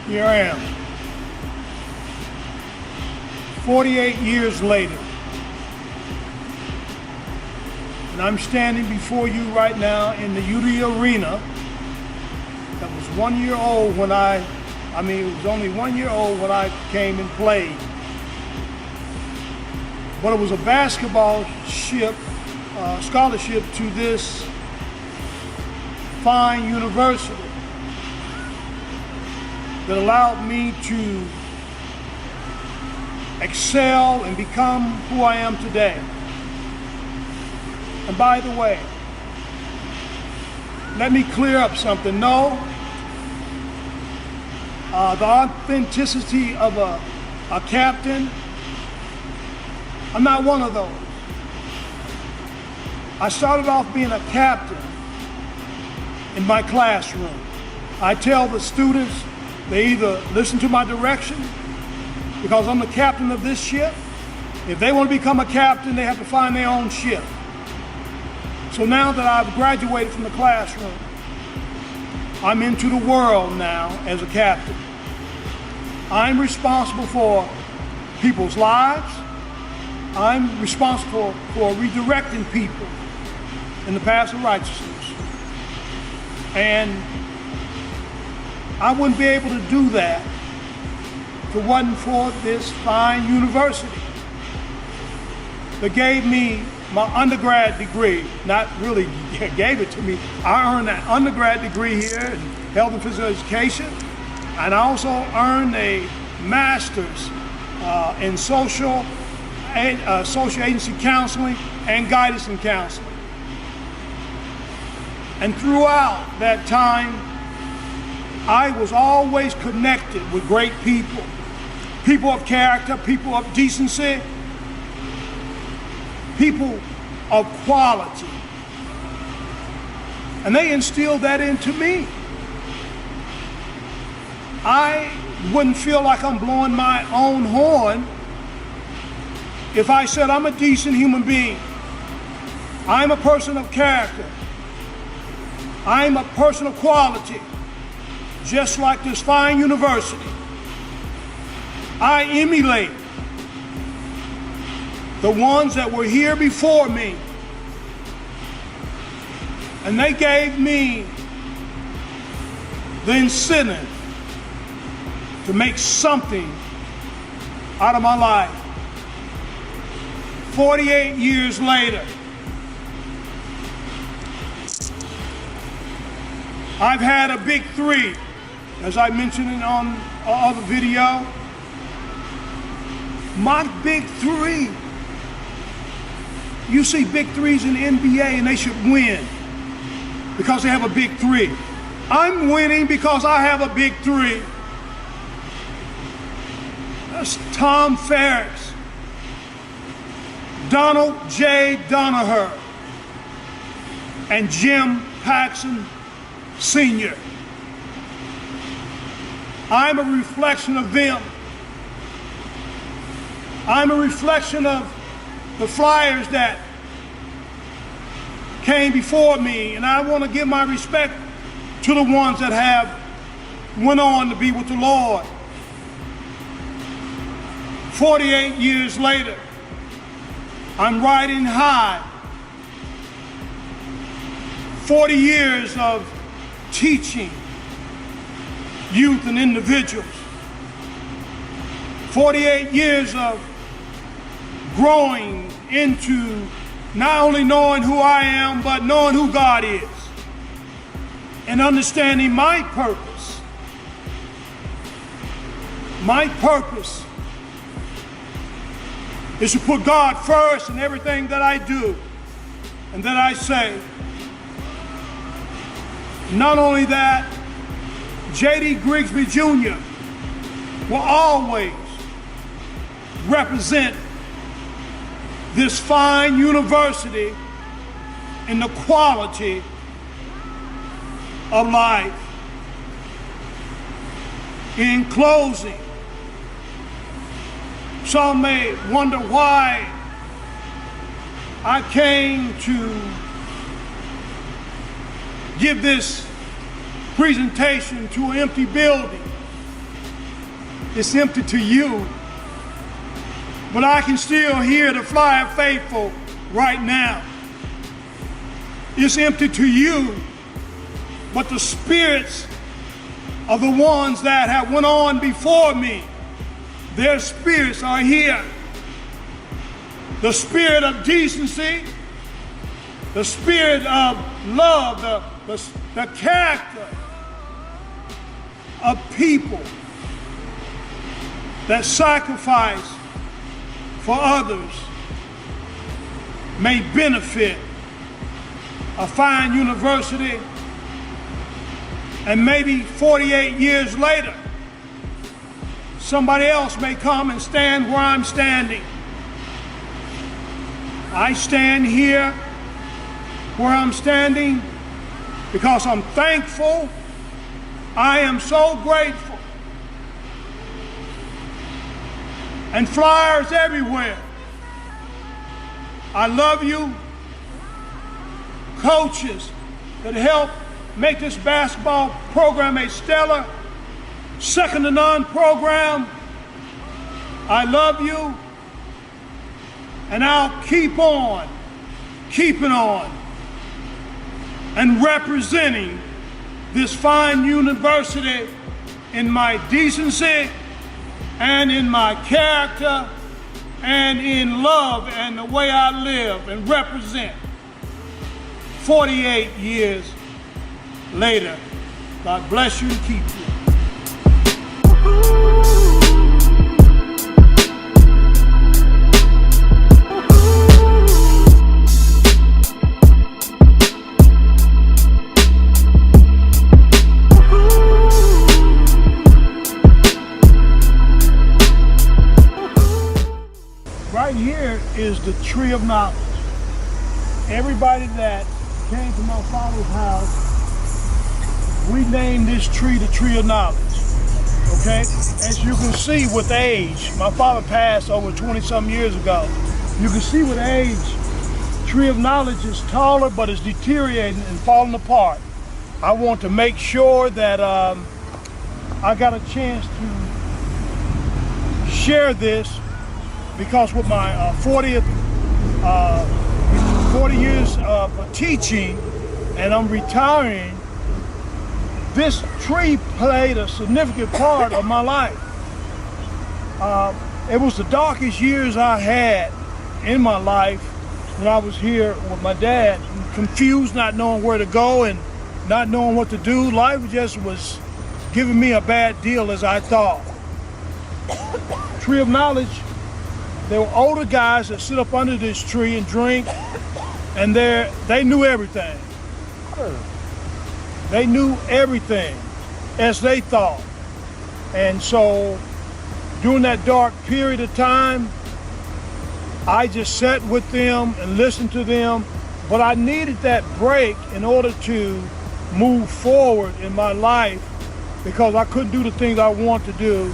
Here I am, 48 years later, and I'm standing before you right now in the UD Arena that was 1 year old when it was only 1 year old when I came and played. But it was a basketball scholarship to this fine university that allowed me to excel and become who I am today. And by the way, let me clear up something. No, the authenticity of a captain, I'm not one of those. I started off being a captain in my classroom. I tell the students, they either listen to my direction because I'm the captain of this ship. If they want to become a captain, they have to find their own ship. So now that I've graduated from the classroom, I'm into the world now as a captain. I'm responsible for people's lives. I'm responsible for redirecting people in the path of righteousness. And I wouldn't be able to do that if it wasn't for this fine university that gave me my undergrad degree. Not really gave it to me. I earned that undergrad degree here in health and physical education. And I also earned a master's in social agency counseling and guidance and counseling. And throughout that time, I was always connected with great people, people of character, people of decency, people of quality. And they instilled that into me. I wouldn't feel like I'm blowing my own horn if I said I'm a decent human being. I'm a person of character. I'm a person of quality, just like this fine university. I emulate the ones that were here before me, and they gave me the incentive to make something out of my life. 48 years later, I've had a big three, as I mentioned it on other video. My big three. You see big threes in the NBA and they should win because they have a big three. I'm winning because I have a big three. That's Tom Ferris, Donald J. Donaher, and Jim Paxson Sr. I'm a reflection of them. I'm a reflection of the Flyers that came before me, and I want to give my respect to the ones that have went on to be with the Lord. 48 years later, I'm riding high. 40 years of teaching youth and individuals. 48 years of growing into not only knowing who I am, but knowing who God is and understanding my purpose. My purpose is to put God first in everything that I do and that I say. Not only that, J.D. Grigsby Jr. will always represent this fine university in the quality of life. In closing, some may wonder why I came to give this presentation to an empty building It's empty to you. But I can still hear the Flyer faithful right now. It's empty to you, but the spirits of the ones that have went on before me, their spirits are here. The spirit of decency, the spirit of love, the character of people that sacrifice for others may benefit a fine university, and maybe 48 years later, somebody else may come and stand where I'm standing. I stand here where I'm standing because I'm thankful. I am so grateful. And Flyers everywhere, I love you. Coaches that help make this basketball program a stellar, second to none program, I love you, and I'll keep on keeping on and representing this fine university in my decency and in my character and in love and the way I live and represent. 48 years later, God bless you and keep you. Right here is the tree of knowledge. Everybody that came to my father's house, we named this tree the tree of knowledge. Okay? As you can see with age, my father passed over 20-some years ago. You can see with age, tree of knowledge is taller, but it's deteriorating and falling apart. I want to make sure that I got a chance to share this, because with my 40 years of teaching, and I'm retiring, this tree played a significant part of my life. It was the darkest years I had in my life when I was here with my dad, confused, not knowing where to go and not knowing what to do. Life just was giving me a bad deal, as I thought. Tree of knowledge, there were older guys that sit up under this tree and drink, and they knew everything. They knew everything as they thought. And so during that dark period of time, I just sat with them and listened to them, but I needed that break in order to move forward in my life, because I couldn't do the things I want to do.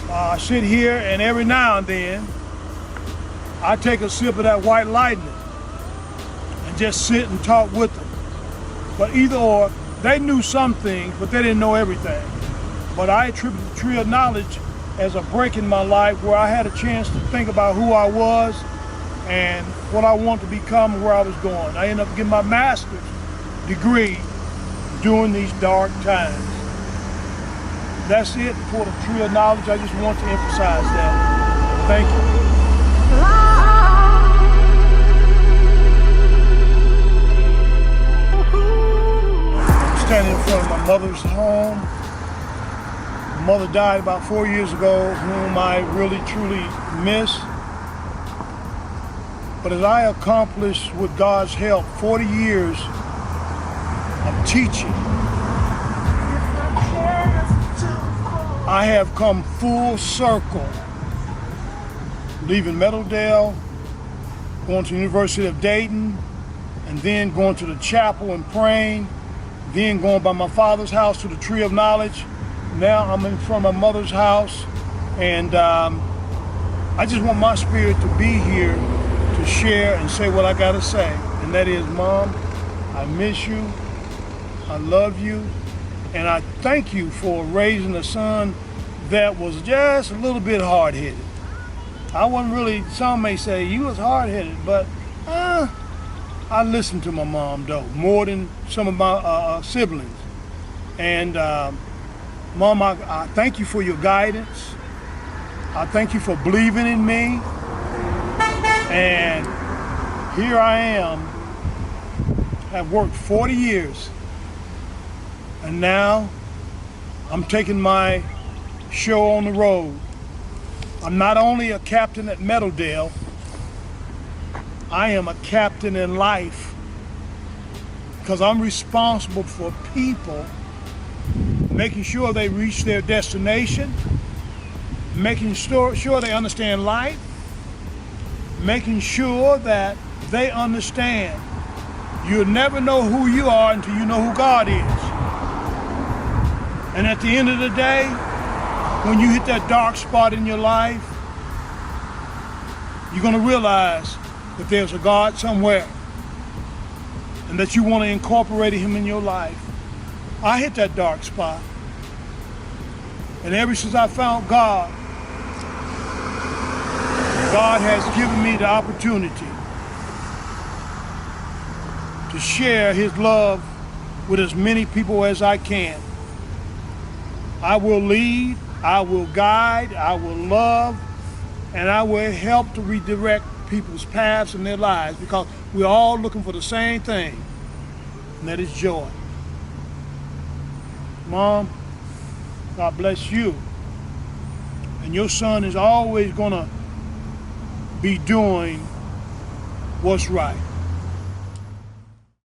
I sit here, and every now and then I take a sip of that white lightning and just sit and talk with them. But either or, they knew some things, but they didn't know everything. But I attribute the tree of knowledge as a break in my life where I had a chance to think about who I was and what I want to become and where I was going. I ended up getting my master's degree during these dark times. That's it for the tree of knowledge. I just want to emphasize that. Thank you. Standing in front of my mother's home. My mother died about 4 years ago, whom I really truly miss. But as I accomplished, with God's help, 40 years of teaching, I have come full circle, leaving Meadowdale, going to the University of Dayton, and then going to the chapel and praying, then going by my father's house to the Tree of Knowledge. Now I'm in front of my mother's house, and I just want my spirit to be here to share and say what I gotta say. And that is, Mom, I miss you, I love you, and I thank you for raising a son that was just a little bit hard-headed. I wasn't really, some may say you was hard-headed, but I listened to my mom though, more than some of my siblings. And Mom, I thank you for your guidance. I thank you for believing in me. And here I am, have worked 40 years, and now I'm taking my show on the road. I'm not only a captain at Meadowdale, I am a captain in life, because I'm responsible for people, making sure they reach their destination, making sure they understand life, making sure that they understand you'll never know who you are until you know who God is. And at the end of the day, when you hit that dark spot in your life, you're going to realize that there's a God somewhere and that you want to incorporate him in your life. I hit that dark spot. And ever since I found God, God has given me the opportunity to share his love with as many people as I can. I will lead, I will guide, I will love, and I will help to redirect people's paths in their lives, because we're all looking for the same thing, and that is joy. Mom, God bless you. And your son is always going to be doing what's right.